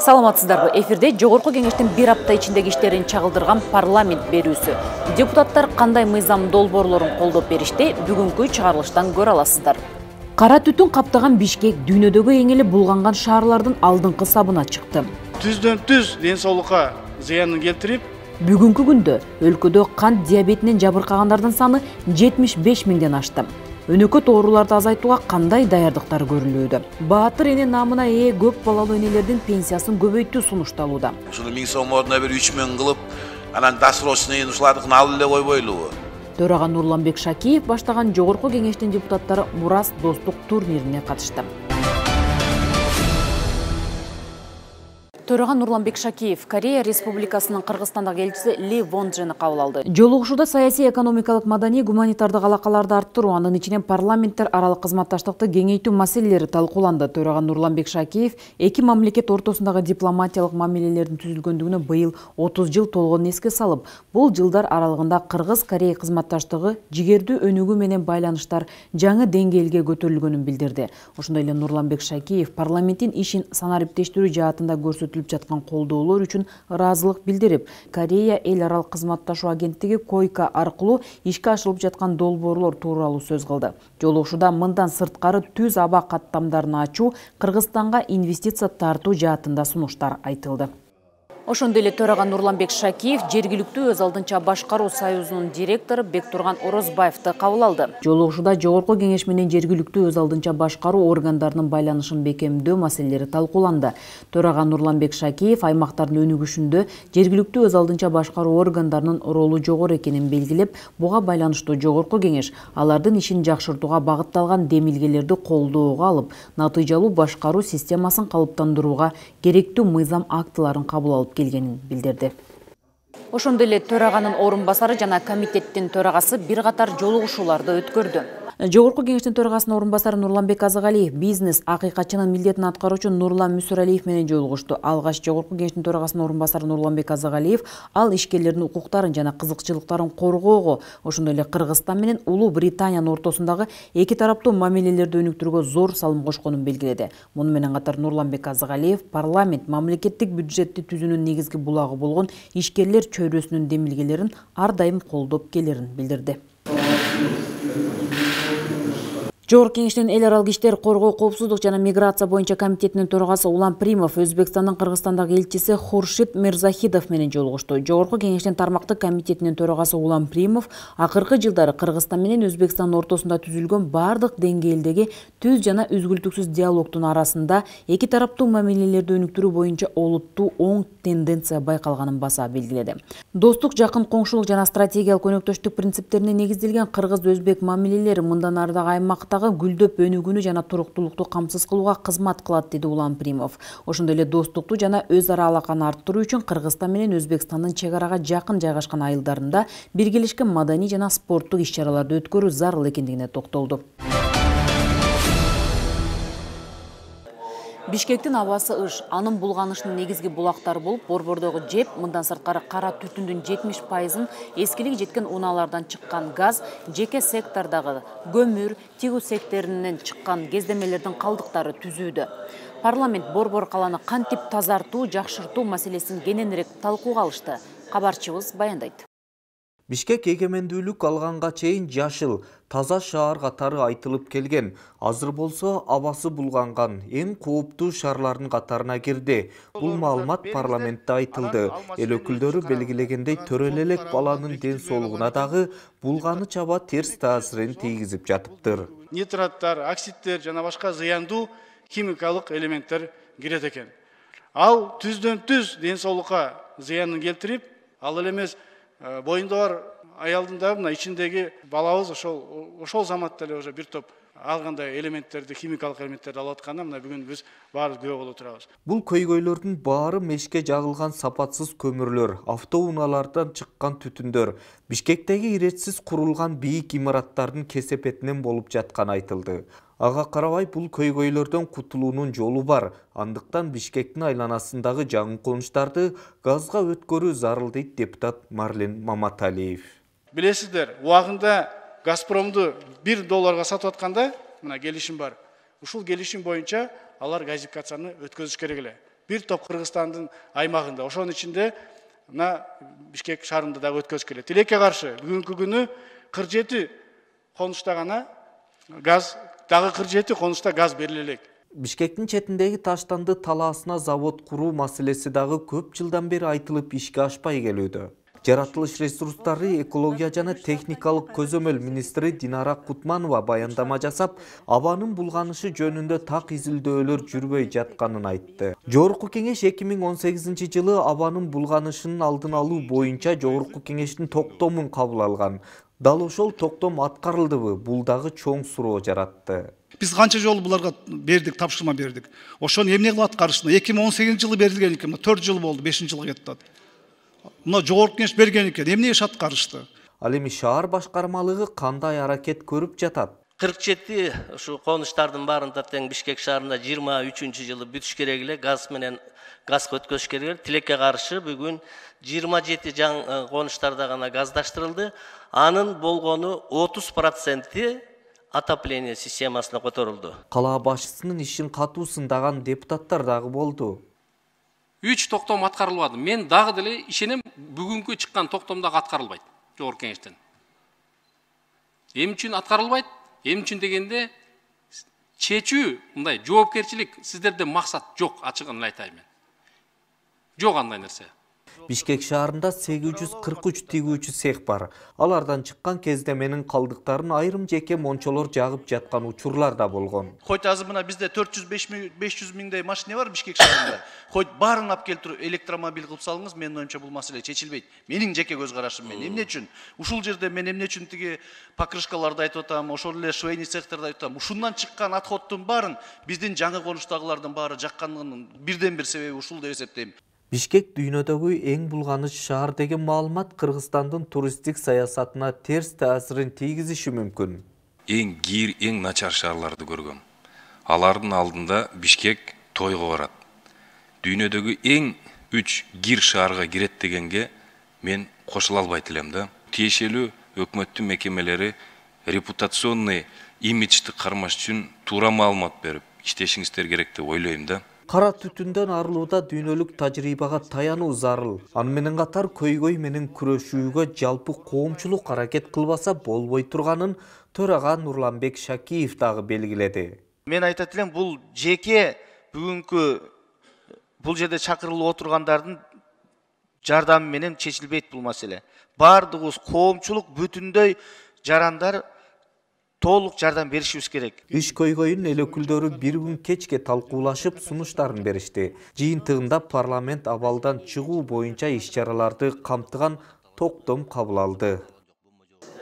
Саламатсыздарбы, эфирде жогорку кеңештин бир апта ичиндеги иштерин чагылдырган парламент берүүсү. Депутаттар кандай мыйзам долбоорлорун колдоп беришти, бүгүнкү чыгарылыштан көрө аласыздар. Кара түтүн каптаган Бишкек дүйнөдөгү эң эле булганган шаарлардын алдыңкы сабына чыкты. Түздөн түз ден соолукка зыянын келтирип, бүгүнкү күндө өлкөдө кант диабетинен жабыркагандардын саны 75 миңден ашты. Өнөкөт ооруларды азайтууга кандай даярдыктар көрүлүүдө? Баатыр эне намына ээ көп балалуу энелердин пенсиясын көбөйтүү сунушталууда. Ушуну 1000 сом ордуна бир 3000 кылып, анан досрочный ушулардыкын алып эле койбойлубу? Төрага Нурланбек Шакиев баштаган жогорку кеңештин депутаттары Мурас достук турнирине катышты. Төрага Нурланбек Шакиев Корея Республикасынын Кыргызстандагы элчиси Ли Вонжени кабыл алды. Жолугушууда саясий, экономикалык, маданий, гуманитардык алакаларды арттыруу, анын ичинен парламенттер аралык кызматташтыкты кеңейтүү маселелери талкууланды. Төрага Нурланбек Шакиев эки мамлекет ортосундагы дипломатиялык мамилелердин түзүлгөндүгүнө быйыл 30 жыл толгонун эске салып, бул жылдар аралыгында Кыргыз-Корея кызматташтыгы жигердүү өнүгүү менен байланыштар жаңы деңгээлге көтөрүлгөнүн билдирди. Ошондой эле Нурланбек Шакиев парламенттин ишин санариптештирүү жаатында көрсөтүлүп жаткан колдоолор үчүн ыраазылык билдирип, Корея эл аралык кызматташуу агенттиги койка аркылуу ишке ашырылып жаткан долбоорлор тууралуу сөз кылды. Жолугушууда мындан сырткары түз аба каттамдарын ачуу, Кыргызстанга инвестиция тартуу жаатында сунуштар айтылды. Ошондой эле төрага Нурланбек Шакиев жергиликтүү өз алдынча башкаруу союзунун директору Бектурган Орозбаевди кабыл алды. Жолугушууда жогорку кеңеш менен жергиликтүү өз алдынча башкаруу органдарынын байланышын бекемдөө маселелери талкууланды. Төрага Нурланбек Шакиев аймактардын өнүгүшүндө жергиликтүү өз алдынча башкаруу органдарынын ролу жогору экенин белгилеп, буга байланыштуу жогорку кеңеш алардын ишин жакшыртууга багытталган демилгелерди колдоого алып, натыйжалуу башкаруу системасын калыптандырууга керектүү мыйзам актыларын кабыл алып келгенин билдирди. Ошондой эле төраганын орун басары жана комитеттин төрагасы бир катар жолугушууларды өткөрдү. Жогорку кеңештин төрагасынын орун басары Нурланбек Азагалиев бизнес акыйкатчынын милдетин аткаруучу Нурлан Мүсөралиев менен жолугушту. Алгач жогорку кеңештин төрагасынын орун басары Нурланбек Азагалиев ал ишкерлердин укуктарын жана кызыкчылыктарын коргоого, ошондой эле Кыргызстан менен Улуу Британиянын ортосундагы эки тараптуу мамилелерди өнүктүрүүгө зор салым кошконун белгиледи. Муну менен катар Нурланбек Азагалиев парламент мамлекеттик бюджетти түзүүнүн негизги булагы болгон ишкерлер чөйрөсүнүн демилгелерин ар дайым колдоп келерин билдирди. Жогорку кеңештин эл аралык иштер, коргоо, коопсуздук жана миграция боюнча комитетинин төрагасы Улан Примов Өзбекстандын Кыргызстандагы элчиси Хуршид Мирзахидов менен жолугушту. Жогорку кеңештин тармактык комитетинин төрагасы Улан Примов акыркы жылдары Кыргызстан менен Өзбекстандын ортосунда түзүлгөн бардык деңгээлдеги түз жана үзгүлтүксүз диалогдун арасында эки тараптуу мамилелерди өнүктүрүү боюнча олуттуу оң тенденция байкалганын баса белгиледи. Достук, жакын коңшулук жана стратегиялык өнөктөштүк принциптерине негизделген кыргыз-өзбек мамилелери мындан ары дагы аймакта гүлдөп өнүгүүнү жана туруктуулукту камсыз кылууга кызмат кылат, деди Улан Примов. Ошондой эле достукту жана өз ара алаканы арттыруу үчүн Кыргызстан менен Өзбекстандын чек арага жакын жайгашкан айылдарында биргелешкен маданий жана спорттук иш-чараларды өткөрүү зарыл экендигине токтолду. Бишкектин абасы ыш, анын булганышынын негизги булактары болуп, Борбордогу жеп, мындан сырткары кара түтүндүн 70%-ын эскилиги жеткен унаалардан чыккан газ, жеке сектордагы көмүр, тигүү секторунан чыккан кездемелердин калдыктары түзүүдө. Парламент Борбор каланы кантип тазартуу, жакшыртуу маселесин кененирээк талкууга алышты. Кабарчыбыз баяндайт. Бишкек эгемендүүлүк алганга чейин жашыл, таза шаар катары айтылып келген. Азыр болсо абасы булганган эң кооптуу шаарлардын катарына кирди. Бул маалымат парламентте айтылды. Эл өкүлдөрү белгилегендей төрөлө элек баланын ден соолугуна дагы булганы чаба терс таасирин тийгизип жатыптыр. Нитраттар, оксидтер жана башка зыяндуу химикалык элементтер кирет экен. Ал түздөн түз ден соолукка зыянын келтирип, ал эле эмес боюнда бар аялдын да мына ичиндеги балабыз ошол заматта эле уже бир топ ал кандай элементтерди, химикалык элементтерди алып атканда мына бүгүн биз баары күбө болуп турабыз. Бул көйгөйлөрдүн баары мешке жагылган сапатсыз көмүрлөр, автоунаалардан чыккан түтүндөр, Бишкектеги иретсиз курулган бийик имараттардын кесепетинен болуп жатканы айтылды. Ага карабай бул көйгөйлөрдөн кутулуунун жолу бар. Андыктан Бишкектин айланасындагы жаңы конуштарды газга өткөрүү зарыл, дейт депутат Марлен Маматалиев. Билесиздер, убагында Газпромду $1 сатып атканда, мына келишим бар. Ушул келишим боюнча алар газификацияны өткөзүш керек эле. бир топ Кыргызстандын аймагында. Ошонун ичинде мына Бишкек шаарында да өткөзүш келет. Тилекке каршы бүгүнкү күнү 47 конушта гана газ, дагы 47 конушта газ бериле элек. Бишкектин четиндеги Таштанды талаасына завод куруу маселеси дагы көп жылдан бери айтылып ишке ашпай келүүдө. Жаратылыш ресурстары, экология жана техникалык көзөмөл министри Динара Кутманова баяндама жасап, абанын булганышы жөнүндө так изилдөөлөр жүрбөй жатканын айтты. Жогорку кеңеш 2018 жылы абанын булганышынын алдын алуу боюнча Жогорку кеңештин токтомун кабыл алган. Дал ошол токтом аткарылдыбы? Бул дагы чоң суроо жаратты. Биз канча жолу буларга бердик, тапшырма бердик. Ошону эмне кылып аткарышты? 2018 жылы берилген экен, 4 жыл болду, 5 жылга кетти. Мына Жогорку кеңеш берген экен, эмне иш аткарышты? Ал эми шаар башкармалыгы кандай аракет көрүп жатат? 47 ушу конуштардын баарында тең Бишкек шаарында 23-жылы бүтүш керек эле, газ менен газ өткөзүш керек. Тилекке каршы бүгүн 27 жаңы конуштарда гана газдаштырылды. Анын болгону 30% отопление системасына которулду. Кала башчысынын ишин катуу сындаган депутаттар дагы болду. 3 токтом аткарылбады. Мен дагы деле ишенем, бүгүнкү чыккан токтомдо аткарылбайт Жогорку кеңештен. Эмне үчүн аткарылбайт? Эмне үчүн дегенде чечүү, мындай жоопкерчилик сиздерде максат жок, ачыгын айтайын мен. Жок андай нерсе. Бишкек шаарында 843 тигүүчү цех бар. Алардан чыккан кезде менин калдыктарын айрым жеке мончолор жагып жаткан учурлар да болгон. Койт азыр мына бизде 400-500 миңдей машина бар Бишкек шаарында. Койт баарын алып келип электромобиль кылып салыңыз, менин оюмча бул маселе чечилбейт. Менин жеке көз карашым мен. Эмне үчүн? Ушул жерде мен эмне үчүн тиги покрышкаларды айтып атам, ошол эле швейный цехтерди айтып атам. Ушундан чыккан отходтун баарын биздин жаңы конуштагылардын баары жакканынын бирден бир себеби ушул деп эсептейм. Бишкек дүйнөдөгү эң булганыч шаар деген маалымат Кыргызстандын туристтик саясатына терс таасирин тийгизиши мүмкүн. Эң кийир, эң начар шаарларды көргөм. Алардын алдында Бишкек тойго барат. Дүйнөдөгү эң 3 кийир шаарга кирет дегенге мен кошула албайт элем да. Тиешелүү өкмөттүн мекемелери репутационный имиджди кармаш үчүн туура маалымат берип иштешиңиздер керек деп ойлойм да. Кара түтүндөн арылууда дүйнөлүк тажрыйбага таянуу зарыл. Аны менен катар көйгөй менен күрөшүүгө жалпы коомчулук аракет кылбаса болбой турганын төрага Нурланбек Шакиев дагы белгиледи. Мен айтат элем, бул жеке бүгүнкү бул жерде чакырылып отургандардын жардамы менен чечилбейт бул маселе. Бардыгыбыз коомчулук бүтүндөй жарандар толук жардам беришибиз керек. Иш көйгөйүн эл өкүлдөрү бир күн кечке талкуулашып сунуштарын беришти. Жыйынтыгында парламент абалдан чыгуу боюнча иш-чараларды камтыган токтом кабыл алды.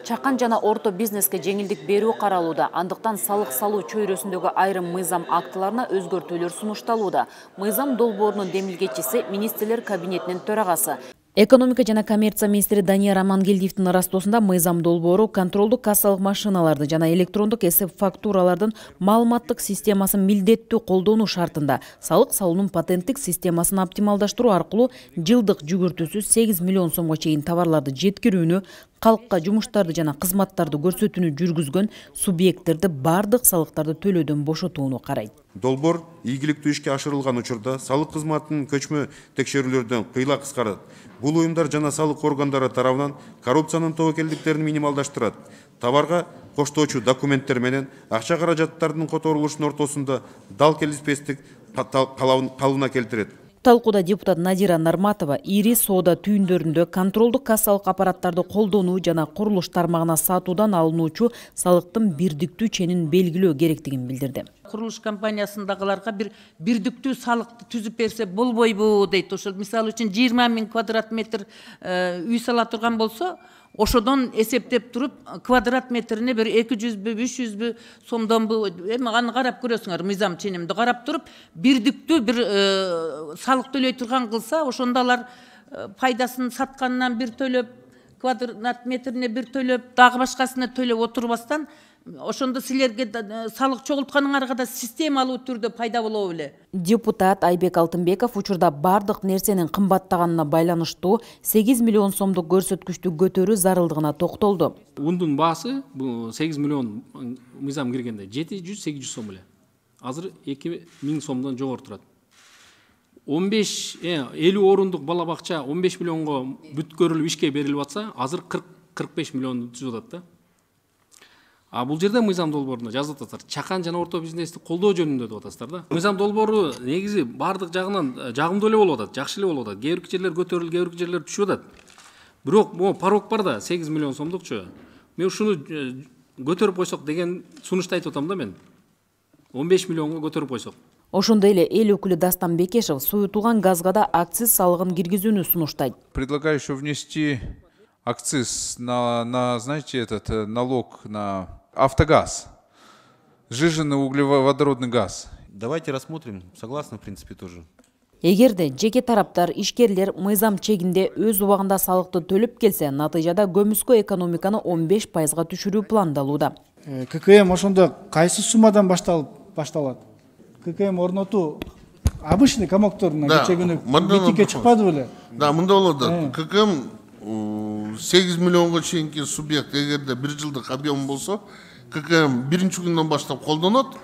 Чакан жана орто бизнеске жеңилдик берүү каралууда. Андыктан салык салуу чөйрөсүндөгү айрым мыйзам актыларына өзгөртүүлөр сунушталууда. Мыйзам долбоорунун демилгечиси министрлер кабинетинин төрагасы. Экономика жана коммерция министри Данияр Амангелдиевдин ырастоосунда мыйзам долбоору контролдук кассалык машиналарды жана электрондук эсеп фактуралардын маалыматтык системасын милдеттүү колдонуу шартында салык салуунун патенттик системасын оптималдаштыруу аркылуу жылдык жүгүртүүсү 8 миллион сомго чейин товарларды жеткирүүнү, калкка жумуштарды жана кызматтарды көрсөтүүнү жүргүзгөн субъекттерди бардык салыктарды төлөөдөн бошотууну карайт. Долбоор ийгиликтүү ишке ашырылган учурда салык кызматынын көчмө текшерүүлөрдөн кыйла кыскарат. Бул уюмдар жана салык органдары тарабынан коррупциянын тобокелдиктерин минималдаштырат. Товарга коштоочу документтер менен акча каражаттарынын которулушунун ортосунда дал келиспестик калыбына келтирет. Талкууда депутат Надира Нарматова ири соода түйүндөрүндө контролдук кассалык аппараттарды колдонуу жана курулуш тармагына сатуудан алынуучу салыктын бирдиктүү ченин белгилөө керектигин билдирди. Курулуш компаниясындагыларга бир бирдиктүү салыкты түзүп берсе болбойбу дейт. Ошол мисалы үчүн 20 000 квадрат метр үй сала турган болсо, ошодон эсептеп туруп квадрат метрине бир 200бү 300бү сомдонбу эми аны карап көрөсүңөр, мыйзам ченимди карап туруп бирдиктүү бир салык төлөй турган кылса, ошондо алар пайдасын сатканынан бир төлөп, квадрат метрине бир төлөп, дагы башкасына төлөп отурбастан, ошондо силерге салык чогултканыңарга да системалуу түрдө пайда болобу беле. Депутат Айбек Алтынбеков учурда бардык нерсенин кымбаттаганына байланыштуу 8 миллион сомдук көрсөткүчтү көтөрүү зарылдыгына токтолду. Ундун баасы 8 миллион мыйзам киргенде 700-800 сом эле. Азыр 2000 сомдон жогору турат. 50 орындық балабақша 15 миллионға бүткөрүлүп ишке берилип атса, азыр 40-45 миллионду түзүп атат да. Бул жерде мыйзам долбоорунда жазып атасыздар. Чакан жана орто бизнести колдоо жөнүндө деп атасыздар да. Мыйзам долбоору негизи бардык жагынан жагымдуу эле болуп атат, жакшы эле болуп атат. Кээ бир жерлер көтөрүлүп, кээ бир жерлер түшүп атат. Бирок могу порог бар да, 8 миллион сомдукчу. Мен ушуну көтөрүп койсок деген сунушту айтып атам да мен. 15 миллионго көтөрүп койсок. Ошондой эле эл өкүлү Дастан Бекешев суютулган газга да акциз салыгын киргизүүнү сунуштайт. Предлагаю еще внести акциз на знаете, этот налог на автогаз, сжиженный углеводородный газ. Давайте рассмотрим, согласны в принципе тоже. Эгерде жеке тараптар, ишкерлер мыйзам чегинде өз убагында салыкты төлөп келсе, натыйжада көмүскө экономиканы 15%га түшүрүү пландалууда. ККМ ошондо кайсы суммадан башталат? ККМ орнотуу обычный комокторунан кече күнү митингге чыкпады беле? Да, мында болот. ККМ 8 миллионго чейинки субъект эгерде 1 жылдык объем болсо, ККМ биринчи күндөн баштап колдонот.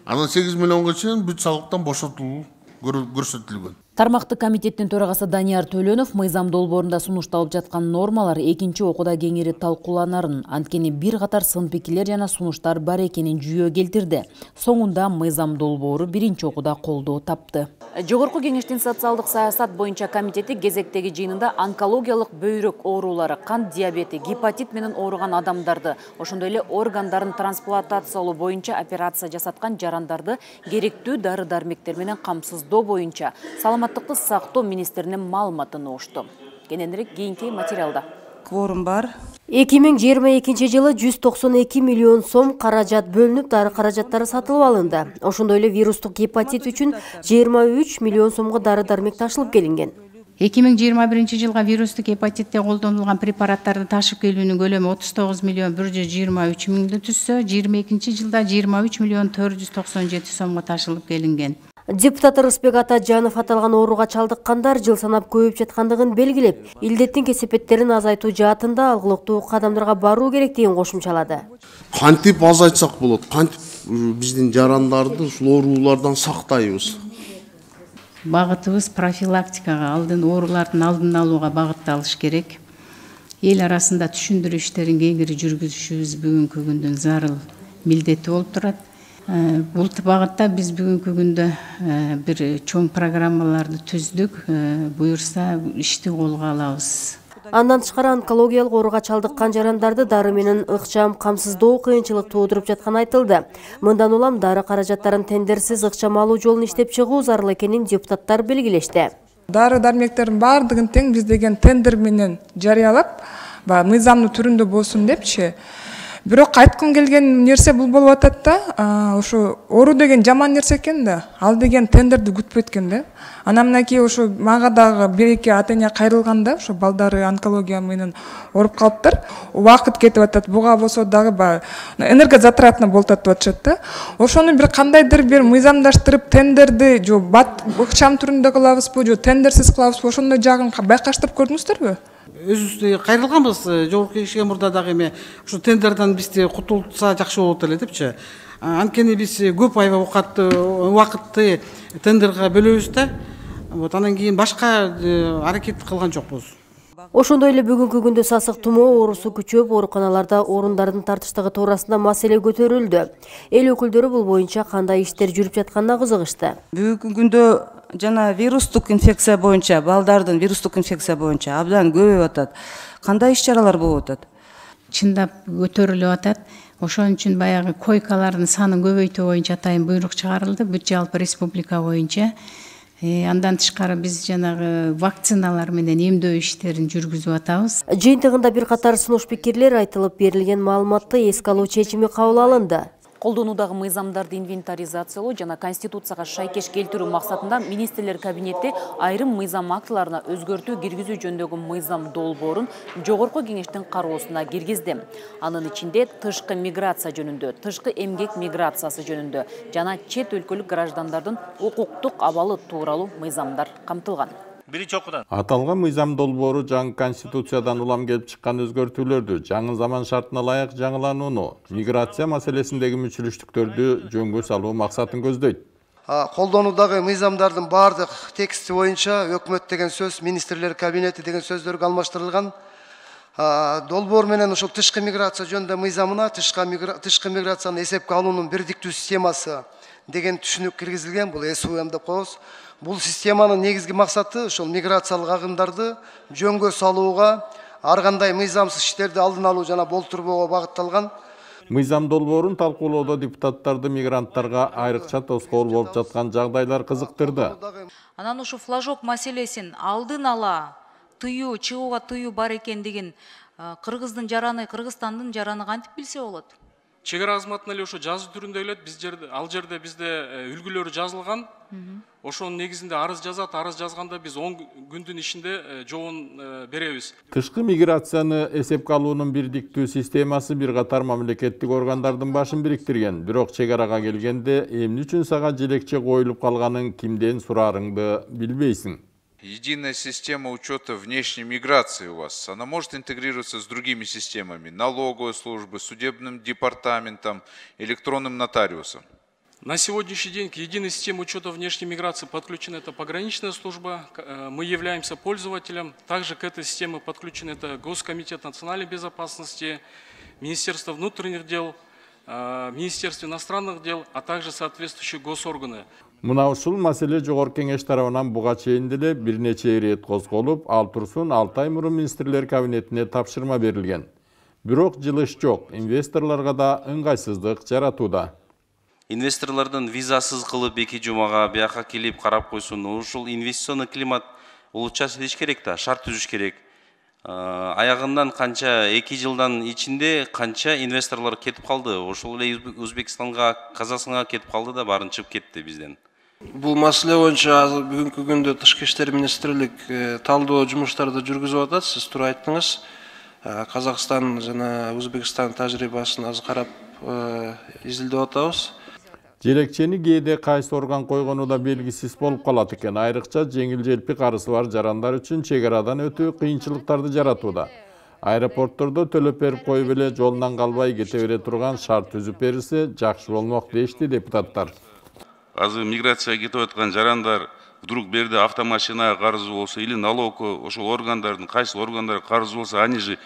Анан 8 миллионго чейин бүт салыктан бошотулуу көрсөтүлгөн. Тармактык комитеттин төрагасы Данияр Төлөнов мыйзам долбоорунда сунушталып жаткан нормалар экинчи окууда кеңири талкууланарын, анткени бир катар сын пикирлер жана сунуштар бар экенин жүйө келтирди. Соңунда мыйзам долбоору биринчи окууда колдоо тапты. Жогорку кеңештин социалдык саясат боюнча комитети кезектеги жыйынында онкологиялык бөйрөк оорулары, кант диабети, гепатит менен ооруган адамдарды, ошондой эле органдарын трансплантациялоо боюнча операция жасаткан жарандарды керектүү дары-дармектер менен камсыздоо боюнча саламаттыкты сактоо министринин маалыматын угушту. Кененирээк кийинки материалда. Кворум бар. 2022 жылы 192 миллион сом каражат бөлүнүп, дары каражаттары сатылып алынды. Ошондой эле вирустук гепатит үчүн 23 миллион сомго дары-дармек ташылып келинген. 2021 жылга вирустук гепатитте колдонулган препараттарды ташып келүүнүн көлөмү 39 миллион 123 миңди түзсө, 22 жылда 23 миллион 497 сомго ташылып келинген. Депутат Рысбек Атажанов аталган ооруга чалдыккандар жыл санап көбөйүп жаткандыгын белгилеп, илдеттин кесепеттерин азайтуу жаатында алгылыктуу кадамдарга баруу керектигин кошумчалады. Кантип азайтсак болот? Кантип биздин жарандарды ушул оорулардан сактайбыз? Багытыбыз профилактикага, оорулардын алдын алууга багытталыш керек. Эл арасында түшүндүрүү иштерин кеңири жүргүзүшүбүз бүгүнкү күндүн зарыл милдети болуп турат. Бул багытта биз бүгүнкү күндө бир чоң программаларды түздүк, буюрса ишти колго алабыз. Андан тышкары онкологиялык ооруга чалдыккан жарандарды дары менен ыкчам камсыздоо кыйынчылык туудуруп жатканы айтылды. Мындан улам дары каражаттарын тендерсиз ыкчам алуу жолун иштеп чыгуу зарыл экенин депутаттар белгилешти. Дары-дармектердин баардыгын тең биз деген тендер менен жарыялап, мыйзамдуу түрүндө болсун депчи. Бирок айткым келген нерсе бул болуп атат да, ошо оору деген жаман нерсе экен да, ал деген тендерди күтпөйт экен да. Анан мынакей ошо мага дагы бир-эки ата-эне кайрылганда, ошо балдары онкология менен ооруп калыптыр. Убакыт кетип атат, буга болсо дагы энергозатратно болуп атышат да. Ошону бир кандайдыр бир мыйзамдаштырып, тендерди жо ыкчам түрүндө кылабызбы, жо тендерсиз кылабызбы, ошондой жагын байкаштырып көрдүңүздөрбү? Өзүбүз кайрылганбыз, жогорку кеңешке мурда дагы эме ушу тендерден бизди кутултса жакшы болот эле депчи. Анткени биз көп убакытты тендерге бөлөбүз да. Вот анан кийин башка аракет кылган жокпуз. Ошондой эле бүгүнкү күндө сасык тумоо оорусу күчөп, ооруканаларда орундардын тартыштыгы туурасында маселе көтөрүлдү. Эл өкүлдөрү бул боюнча кандай иштер жүрүп жатканына кызыгышты. Бүгүнкү күндө жана вирустук инфекция боюнча, балдардын вирустук инфекция боюнча абдан көбөйүп атат. Кандай иш-чаралар болуп атат? Чындап көтөрүлүп атат. Ошон үчүн баягы койкалардын санын көбөйтүү боюнча атайын буйрук чыгарылды, бүт жалпы республика боюнча. Андан тышкары биз жанагы вакциналар менен эмдөө иштерин жүргүзүп атабыз. Жыйынтыгында бир катар сунуш пикирлер айтылып, берилген маалыматты эске алуу чечими кабыл алынды. Колдонуудагы мыйзамдарды инвентаризациялоо жана конституцияга шайкеш келтирүү максатында министрлер кабинети айрым мыйзам актыларына өзгөртүү киргизүү жөнүндөгү мыйзам долбоорун жогорку кеңештин кароосуна киргизди. Анын ичинде тышкы миграция жөнүндө, тышкы эмгек миграциясы жөнүндө жана чет өлкөлүк граждандардын укуктук абалы тууралуу мыйзамдар камтылган. Аталган мыйзам долбоору жаңы конституциядан улам келип чыккан өзгөртүүлөрдү, жаңы заман шартына ылайык жаңыланууну, миграция маселесиндеги мүчүлүштүктөрдү жөнгө салуу максатын көздөйт. колдонуудагы мыйзамдардын баардык тексти боюнча өкмөт деген сөз, министрлер кабинети деген сөздөргө алмаштырылган. Долбоор менен ошол тышкы миграция жөнүндө мыйзамына тышкы миграцияны эсепке алуунун бирдиктүү системасы деген түшүнүк киргизилген. Бул СУМ деп коебуз. Бул системанын негизги максаты ошол миграциялык агымдарды жөнгө салууга, ар кандай мыйзамсыз иштерди алдын алуу жана болтурбоого багытталган. Мыйзам долбоорун талкуулоодо депутаттарды мигранттарга айрыкча тоскоол болуп жаткан жагдайлар кызыктырды. Анан ушу флажок маселесин алдын ала тыюу, чыгууга тыюу бар экендигин Кыргыздын жараны, Кыргызстандын жараны кантип билсе болот? Чек ара кызматына эле ошо жазуу түрүндө эле ал жерде бизде үлгүлөрү жазылган. Ошонун негизинде арыз жазат, арыз жазганда биз 10 күндүн ичинде жообун беребиз. Тышкы миграцияны эсепке алуунун бирдиктүү системасы бир катар мамлекеттик органдардын башын бириктирген. Бирок чек арага келгенде эмне үчүн сага желекче коюлуп калганын кимден сураарыңды билбейсиң. Единая система учета внешней миграции у вас, она может интегрироваться с другими системами, налоговой службой, судебным департаментом, электронным нотариусом? На сегодняшний день к единой системе учета внешней миграции подключена эта пограничная служба, мы являемся пользователем. Также к этой системе подключен это Госкомитет национальной безопасности, Министерство внутренних дел, Министерство иностранных дел, а также соответствующие госорганы. Мына ушул маселе жогорку кеңеш тарабынан буга чейин деле бир нече ирет козголуп, ал турсун 6 ай мурун министрлер кабинетине тапшырма берилген. Бирок жылыш жок, инвесторлорго да ыңгайсыздык жаратууда. Инвесторлордун визасыз кылып 2 жумага бияка келип карап койсун, ушул инвестиционный климат улучшаш керек да, шарт түзүш керек. Аягындан канча 2 жылдан ичинде канча инвесторлор кетип калды. Ошол эле Өзбекстанга, Казакстанга кетип калды да баарын чыгып кетти бизден. Бул маселе боюнча бүгүнкү күндө Тышкы иштер министрлик талдоо жумуштарды жүргүзүп атат. Сиз туура айттыңыз. Казакстан жана Өзбекстан тажрыйбасын аз карап изилдеп атабыз. Желекчени кээде кайсы орган койгону да белгисиз болуп калат экен. Айрыкча жеңил желпи карызы бар жарандар үчүн чек арадан өтүү кыйынчылыктарды жаратууда. Аэропорттордо төлөп берип коюп эле жолунан калбай кете бере турган шарт түзүп берилсе жакшы болмок дешти депутаттар. Азыр миграцияга кетип аткан жарандар вдруг берде автомашина карызы болсо или налог ошол органдардын кайсы органдар карызы болсо, они же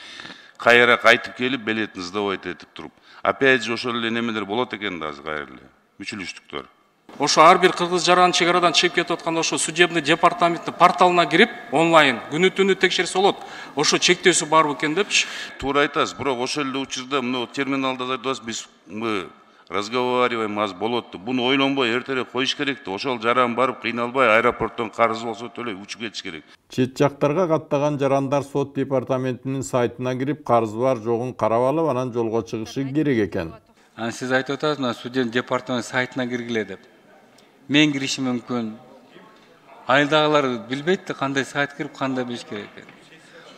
кайра кайтып келип билетин сдавать этип туруп. Опять же ошол эле немелер болот экен да азыр кайра эле. Мүчүлүштүктөр. Ошо ар бир кыргыз жараны чек арадан чыгып кетип атканда ошо судебный департаменттин порталына кирип онлайн күнү түнү текшерсе болот. Ошо чектөөсү барбы экен депчи. Туура айтасыз, бирок ошол эле учурда мына терминалда айтабыз, биз разговариваем аз болот. Буну ойлонбой эртерээк коюш керек да. Ошол жаран барып кыйналбай аэропорттон карызы болсо төлөй учуп кетиш керек. Чет жактарга каттаган жарандар сот департаментинин сайтына кирип карызы бар жогун карап алып, анан жолго чыгышы керек экен. Сиз айтып атасыз, мына судебный департамент сайтына киргиле деп. Мен киришим мүмкүн. Айылдагылар билбейт да кандай сайт кирип, кандай билиш керек экен.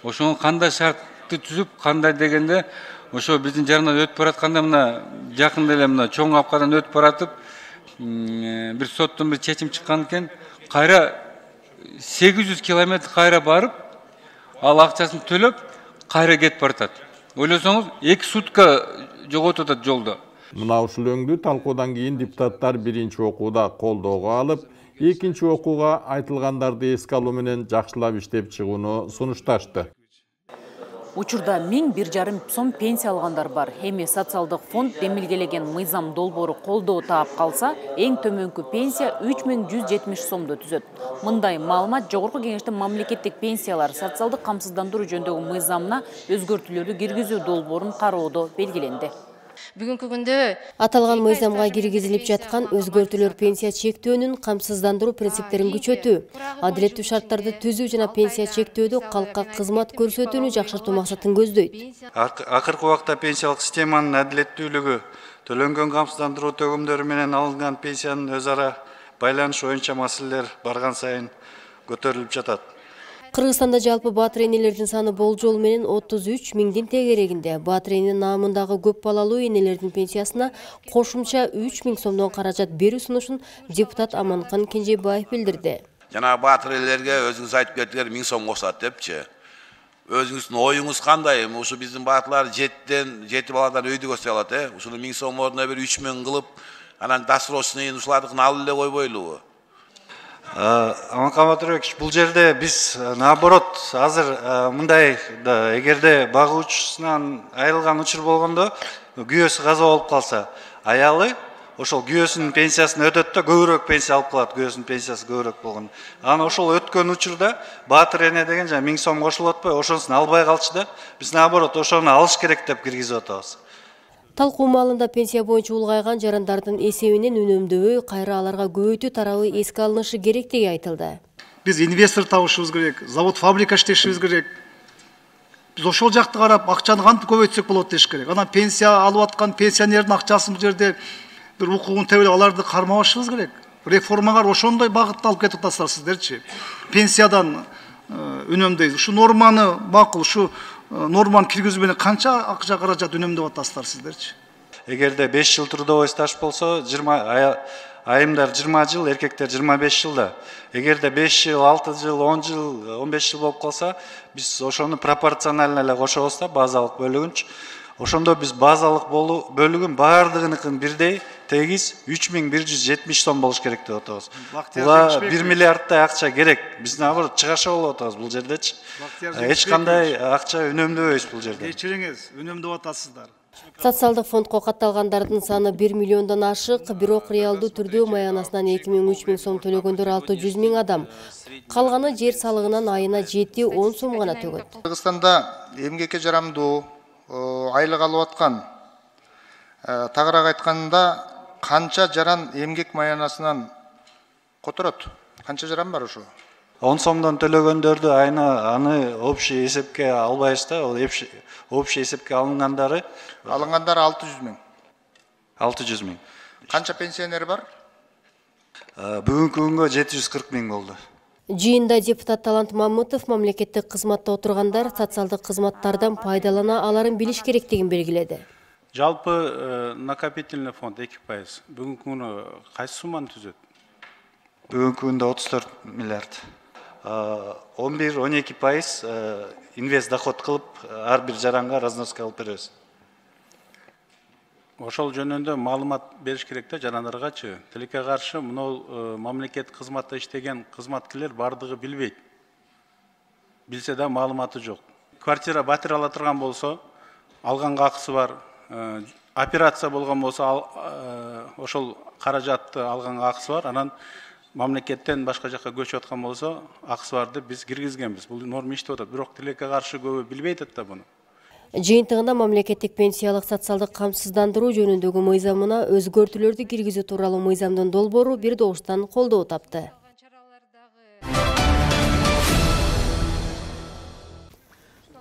Ошону кандай шартты түзүп, кандай дегенде, ошо биздин жарандан өтүп баратканда мына жакында эле мына чоң апкадан өтүп баратып, бир соттон бир чечим чыккан экен, кайра 800 километр кайра барып, ал акчасын төлөп, кайра кетип баратат. Ойлосоңуз 2 сутка жоготуп атат жолдо. Мына ушул өңдүү талкуудан кийин депутаттар биринчи окууда колдоого алып, экинчи окууга айтылгандарды эске алуу менен жакшылап иштеп чыгууну сунушташты. Учурда 1100 сом пенсия алгандар бар. Эми социалдык фонд демилгелеген мыйзам долбоору колдоо таап калса, эң төмөнкү пенсия 3170 сомду түзөт. Мындай маалымат Жогорку Кеңештин мамлекеттик пенсиялар социалдык камсыздандыруу жөнүндөгү мыйзамына өзгөртүүлөрдү киргизүү долбоорун кароодо белгиленди. Бүгүнкү күндө аталган мыйзамга киргизилип жаткан өзгөртүүлөр пенсия чектөөнүн камсыздандыруу принциптерин күчөтүү, адилеттүү шарттарды түзүү жана пенсия чектөөдө калкка кызмат көрсөтүүнү жакшыртуу максатын көздөйт. Акыркы убакта пенсиялык системанын адилеттүүлүгү, төлөнгөн камсыздандыруу төгүмдөрү менен алынган пенсиянын өз ара байланышы боюнча маселелер барган сайын көтөрүлүп жатат. Кыргызстанда жалпы баатыр энелердин саны болжол менен 33 миңдин тегерегинде. Баатыр эне наамындагы көп балалуу энелердин пенсиясына кошумча 3 миң сомдон каражат берүү сунушун депутат Аманкан Кенжебаев билдирди. Жана баатыр энелерге өзүңүз айтып кеткендер 1000 сом кошот депчи. Өзүңүздүн оюңуз кандай? Ушу биздин баатырлар 7 баладан өйдө көздөй алат, ушуну 1000 сом ордуна бир 3000 кылып, анан досрочный ушулардыкын алып эле койбойлубу? Аманкан Батырбекович, бул жерде биз наоборот азыр мындай эгерде багуучусунан айрылган учур болгондо күйөөсү каза болуп калса, аялы ошол күйөөсүнүн пенсиясын өтөт да көбүрөөк пенсия алып калат, күйөөсүнүн пенсиясы көбүрөөк болгон. Анан ошол өткөн учурда Батыр эне деген жана 1000 сом кошулуп атпай, ошонусун албай калчу да. Биз наоборот ошону алыш керек деп киргизип атабыз. Талкуу маалында пенсия боюнча улгайган жарандардын эсебинен үнөмдөбөй, кайра аларга көбөйтүү тарабы эске алынышы керектиги айтылды. Биз инвестор табышыбыз керек, завод, фабрика иштешибиз керек. Биз ошол жакты карап, акчаны кантип көбөйтсөк болот деш керек. Анан пенсия алып аткан пенсионердин акчасын бул жерде бир укугун тебелеп аларды кармабашыбыз керек. Реформага ошондой багытта алып кетип атасыздар сиздерчи. Пенсиядан үнөмдөйбүз. Ушу норманы макул, ушу норманы киргизүү менен канча акча каражат үнөмдөп атасыздар сиздерчи? Эгерде 5 жыл трудовой стаж болсо, айымдар 20 жыл, эркектер 25 жылда. Эгерде 5 жыл, 6 жыл, 10 жыл, 15 жыл болуп калса, биз ошону пропорционально эле кошобуз да, базалык бөлүгүнчү. Ошондо биз базалык бөлүгүн баардыгыныкын бирдей тегиз 3170 сом болуш керек деп атабыз. Буга 1 миллиардтай акча керек. Биз наоборот чыгаша болуп атабыз бул жердечи. Эч кандай акча үнөмдөбөйбүз бул жерде. Кечириңиз, үнөмдөп атасыздар. Социалдык фондко катталгандардын саны 1 миллиондон ашык, бирок реалдуу түрдө маянасынан 2000-3000 сом төлөгөндөр 600 000 адам. Калганы жер салыгынан айына 7-10 сом гана төгөт. Кыргызстанда эмгекке жарамдуу айлык алып аткан, тагыраак айтканда канча жаран эмгек маянасынан которот? Канча жаран бар ошо? 10 сомдон төлөгөндөрдү айына аны общий эсепке албайбыз да, ол общий эсепке алынгандары 600 000. 600 000. Канча пенсионер бар? Бүгүнкү күнгө 740 000 болду. Жиында депутат Талант Мамытов мамлекеттик кызматта отургандар социалдык кызматтардан пайдалана аларын билиш керектигин белгиледи. Жалпы накопительный фонд 2%. Бүгүнкү күнү кайсы сумманы түзөт? Бүгүнкү күндө 34 миллиард. 11-12% инвест доход кылып, ар бир жаранга разноска алып беребиз. Ошол жөнүндө маалымат бериш керек да жарандаргачы. Тилекке каршы мына мамлекет кызматта иштеген кызматкерлер бардыгы билбейт. Билсе да маалыматы жок. Квартира батир ала турган болсо, алганга акысы бар. Операция болгон болсо, ошол каражатты алганга акысы бар. Анан мамлекеттен башка жакка көчүп аткан болсо, акысы барды биз киргизгенбиз. Бул норма иштеп атат. Бирок тилекке каршы көбү билбейт да буну. Жыйынтыгында мамлекеттик пенсиялык социалдык камсыздандыруу жөнүндөгү мыйзамына өзгөртүүлөрдү киргизүү тууралуу мыйзамдын долбоору бир добуштан колдоо тапты.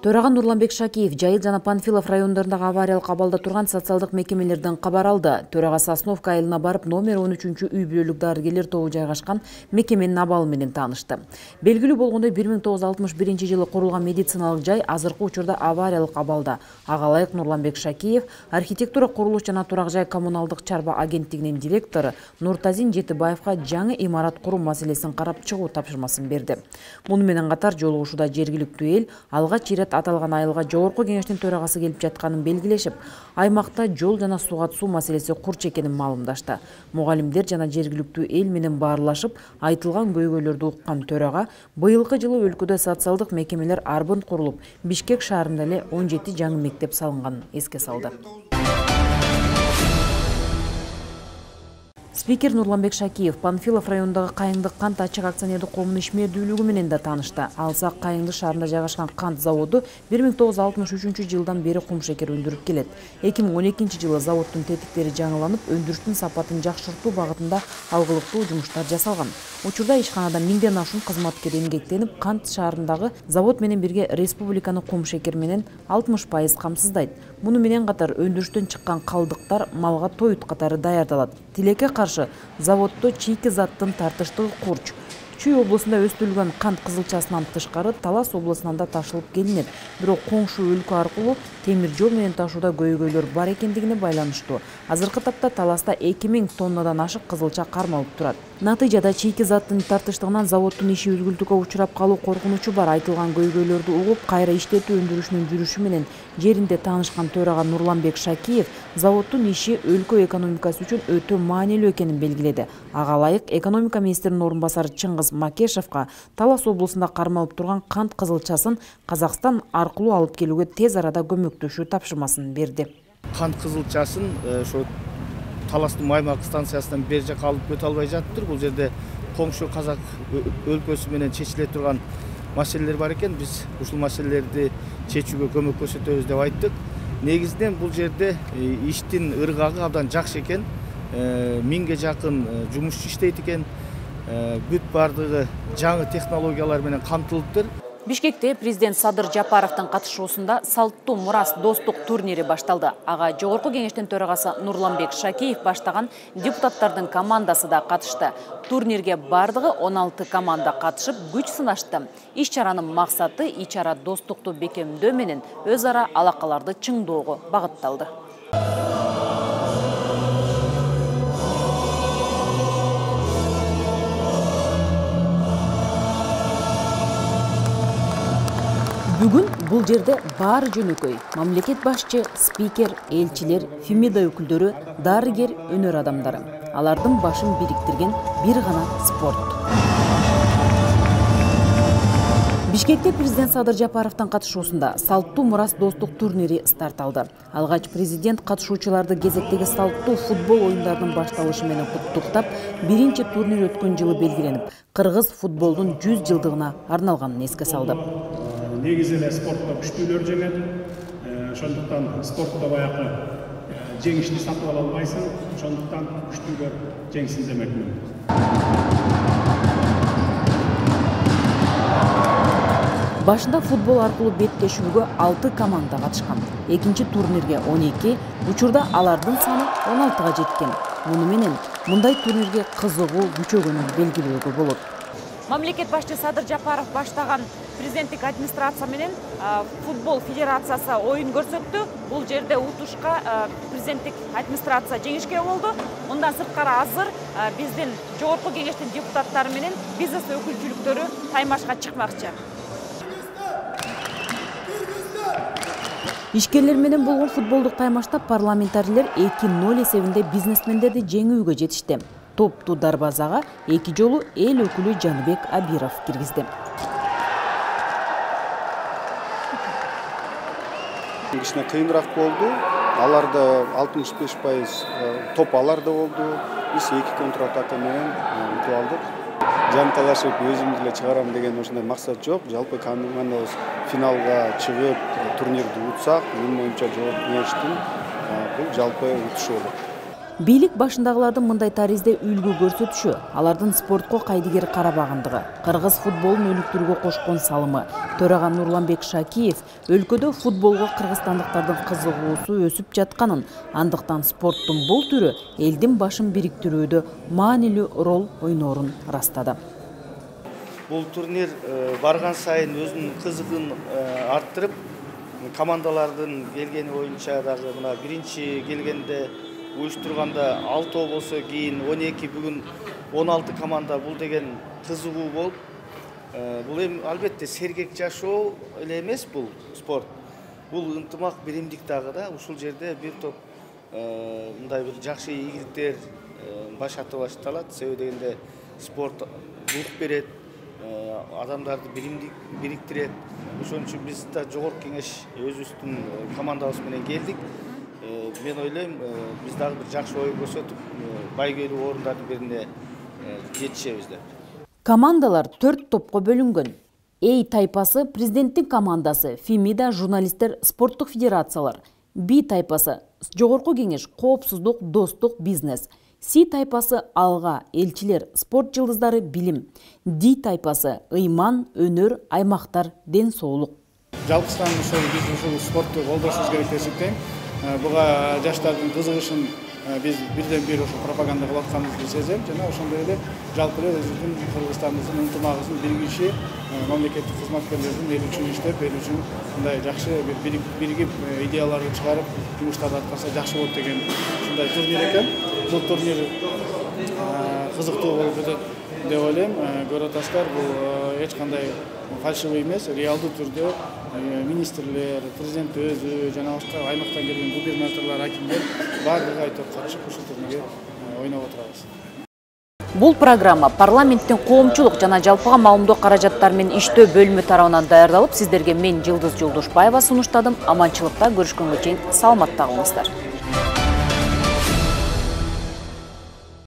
Төрага Нурланбек Шакиев Жайыл жана Панфилов райондорундагы авариялык абалда турган социалдык мекемелерден кабар алды. Төрага Сосновка айылына барып, номер 13 үй бүлөлүк дарыгерлер тобу жайгашкан мекеменин абалы менен таанышты. Белгилүү болгондой 1961 жылы курулган медициналык жай азыркы учурда авариялык абалда. Ага ылайык Нурланбек Шакиев архитектура, курулуш жана турак жай коммуналдык чарба агенттигинин директору Нуртазин Жетибаевга жаңы имарат куруу маселесин карап чыгуу тапшырмасын берди. Муну менен катар жолугушууда жергиликтүү эл алгач ирет аталган айылга жогорку кеңештин төрагасы келип жатканын белгилешип, аймакта жол жана суга суу маселеси курч экенин маалымдашты. Мугалимдер жана жергиликтүү эл менен баарлашып, айтылган көйгөйлөрдү уккан төрага быйылкы жылы өлкөдө социалдык мекемелер арбын курулуп, Бишкек шаарында эле 17 жаңы мектеп салынганын эске салды. Спикер Нурланбек Шакиев Панфилов районундагы Кайыңдык кант ачык акционердик коомунун ишмердүүлүгү менен да таанышты. Алсак Кайыңды шаарында жайгашкан кант заводу 1963 жылдан бери кум шекер өндүрүп келет. 2012 жылы заводдун тетиктери жаңыланып, өндүрүштүн сапатын жакшыртуу багытында алгылыктуу жумуштар жасалган. Учурда ишканада 1000ден ашуун кызматкер эмгектенип, кант шаарындагы завод менен бирге республиканы кум шекер менен 60% камсыздайт. Муну менен катар өндүрүштөн чыккан калдыктар малга тоют катары даярдалат. Тилекке каршы заводдо чийки заттын тартыштыгы курч. Чүй облусунда өстүрүлгөн кант кызылчасынан тышкары Талас облусунан да ташылып келинет. Бирок коңшу өлкө аркылуу темир жол менен ташууда көйгөйлөр бар экендигине байланыштуу. Азыркы тапта Таласта 2000 тоннадан ашык кызылча кармалып турат. Натыйжада чийки заттын тартыштыгынан заводдун иши үзгүлтүккө учурап калуу коркунучу бар. Айтылган көйгөйлөрдү угуп, кайра иштетүү өндүрүшүнүн жүрүшү менен жеринде таанышкан төрага Нурланбек Шакиев заводдун иши өлкө экономикасы үчүн өтө маанилүү экенин белгиледи. Ага ылайык экономика министринин орун басары Чыңгыз Макешевка Талас облусунда кармалып турган кант кызылчасын Казакстан аркылуу алып келүүгө тез арада көмөктөшүү тапшырмасын берди. Кант кызылчасын ошо Таластын Маймак станциясынан бер жака алып өтө албай жатыптыр. Бул жерде коңшу Казак өлкөсү менен чечиле турган маселелер бар экен. Биз ушул маселелерди чечүүгө көмөк көрсөтөбүз деп айттык. Негизинен бул жерде иштин ыргагы абдан жакшы экен. 1000ге жакын жумушчу иштейт экен. Бүт бардыгы жаңы технологиялар менен камтылыптыр. Бишкекте президент Садыр Жапаровдун катышуусунда салттуу мурас достук турнири башталды. Ага жогорку кеңештин төрагасы Нурланбек Шакиев баштаган депутаттардын командасы да катышты. Турнирге бардыгы 16 команда катышып, күч сынашты. Иш-чаранын максаты ич-ара достукту бекемдөө менен өз ара алакаларды чыңдоого багытталды. Бүгүн бул жерде баары жөнөкөй. Мамлекет башчы, спикер, элчилер, Фемида өкүлдөрү, дарыгер, өнөр адамдары. Алардын башын бириктирген бир гана спорт. Бишкекте президент Садыр Жапаровдун катышуусунда салттуу мурас достук турнири старт алды. Алгач президент катышуучуларды кезектеги салттуу футбол оюндарынын башталышы менен куттуктап, биринчи турнир өткөн жылы белгиленип, кыргыз футболдун 100 жылдыгына арналганын эске салды. Негизи эле спортто күчтүүлөр жеңет. Ошондуктан спортто баягы жеңишти сатып ала албайсың. Ошондуктан күчтүүлөр жеңсин демекмин. Башында футбол аркылуу беттешүүгө 6 команда катышкан. Экинчи турнирге 12, учурда алардын саны 16га жеткен. Муну менен мындай турнирге кызыгуу күчөгөнүн белгилөөгө болот. Мамлекет башчы Садыр Жапаров баштаган президенттик администрация менен футбол федерациясы оюн көрсөттү. Бул жерде утушка президенттик администрация жеңишке болду. Мындан сырткары азыр биздин жогорку кеңештин депутаттары менен бизнес өкүлчүлүктөрү таймашка чыкмакчы. Ишкерлер менен болгон футболдук таймашта парламентарилер 2-0 эсебинде бизнесмендерди жеңүүгө жетишти. Топту дарбазага 2 жолу эл өкүлү Жаныбек Абиров киргизди. Кичине кыйыныраак болду. Аларда 65% топ аларда болду. Биз 2 контратака менен утуп алдык. Жанталашып өзүмдү эле чыгарам деген ошондой максат жок. Жалпы командабыз финалга чыгып, турнирди утсак, менин оюмча жогорку кеңештин бул жалпы утушу болот. Бийлик башындагылардын мындай таризде үлгү көрсөтүшү, алардын спортко кайдыгер карабагандыгы, кыргыз футболун өнүктүрүүгө кошкон салымы. Төрага Нурланбек Шакиев өлкөдө футболго кыргызстандыктардын кызыгуусу өсүп жатканын, андыктан спорттун бул түрү элдин башын бириктирүүдө маанилүү рол ойнорун ырастады. Бул турнир барган сайын өзүнүн кызыгын арттырып, командалардын келгени боюнча дагы мына биринчи келгенде уюштурганда 6 болсо кийин 12, бүгүн 16 команда, бул деген кызыгуу болуп, бул эми албетте сергек жашоо эле эмес бул спорт. Бул ынтымак, биримдик дагы да. Ушул жерде бир топ мындай бир жакшы ийгиликтер башатып башталат. Себеби дегенде спорт рух берет, адамдарды бириктирет. Ошон үчүн биз да жогорку кеңеш өзүбүздүн командабыз менен келдик. Мен ойлойм, биз дагы бир жакшы оюн көрсөтүп, байгелүү орундардын бирине жетишебиз деп. Командалар 4 топко бөлүнгөн. Эй тайпасы президенттин командасы, Фемида журналисттер спорттук федерациялар. Би тайпасы жогорку кеңеш, коопсуздук, достук, бизнес. Си тайпасы алга, элчилер, спорт жылдыздары, билим. Ди тайпасы ыйман, өнөр, аймактар, ден соолук. Жалпыстан биз ушул спортту колдошубуз керек деп эсептейм. Буга жаштардын кызыгышын биз бирден бир ошо пропаганда кылып атканыбызды сезем жана ошондой эле жалпы эле өзүбүздүн Кыргызстаныбыздын ынтымагыбыздын биригиши мамлекеттик кызматкерлердин эл үчүн иштеп, эл үчүн мындай жакшы биригип идеяларды чыгарып жумуштарды аткарса жакшы болот деген ушундай турнир экен. Бул турнир кызыктуу болуп өтөт деп ойлойм. Көрүп атасыздар, бул эч кандай фальшивый эмес, реалдуу түрдө министрлер, президент өзү жана башка аймактан келген губернаторлор, акимдер баардыгы айтып катышып ушул турнирге ойноп отурабыз. Бул программа парламенттин коомчулук жана жалпыга маалымдоо каражаттары менен иштөө бөлүмү тарабынан даярдалып, сиздерге мен Жылдыз Жолдошбаева сунуштадым. Аманчылыкта көрүшкөнгө чейин саламатта калыңыздар.